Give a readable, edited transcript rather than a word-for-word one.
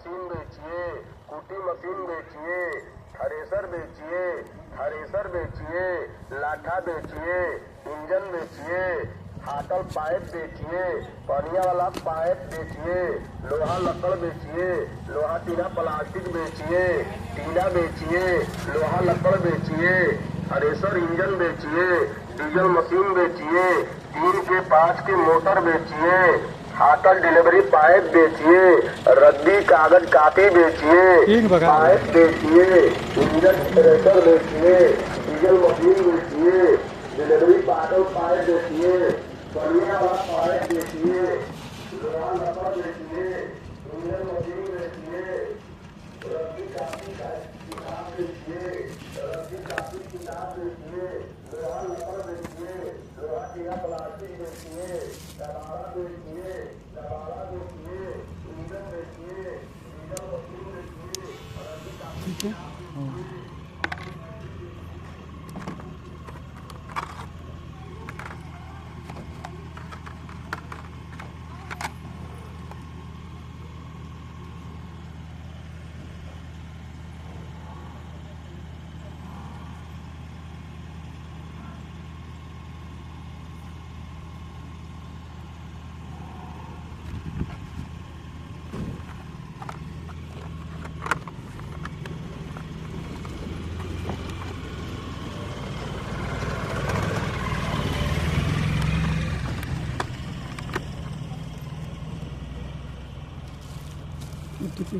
machine बेचिए, कुटी machine बेचिए, थ्रेसर बेचिए, लाठा बेचिए, इंजन बेचिए, फाटल पाइप बेचिए, पनिया वाला पाइप बेचिए, लोहा लकड़ बेचिए, लोहा टीना प्लास्टिक बेचिए, टीना बेचिए, लोहा लकड़ बेचिए, थ्रेसर इंजन बेचिए, डीजल मशीन बेचिए, 3 के 5 के मोटर बेचिए, फाटल डिलीवरी पाइप बेचिए, रद्दी कागज कापी बेचिए, पाइप बेचिए, इंजन थ्रेसर बेचिए, डीजल मशीन बेचिए, डिलीवरी फाटल पाइप बेचिए, बढ़िया वाला पाइप बेचिए, लोहा लकड़ बेचिए, इंजन मशीन बेचिए, रद्दी कापी किताब बेचिए, लोहा लकड़ बेचिए, लोहा टीना प्लास्टिक बेचिए, कबाड़ा बेचिए, इंजन बेचिए, डीजल मशीन बेचिए, रद्दी कापी किती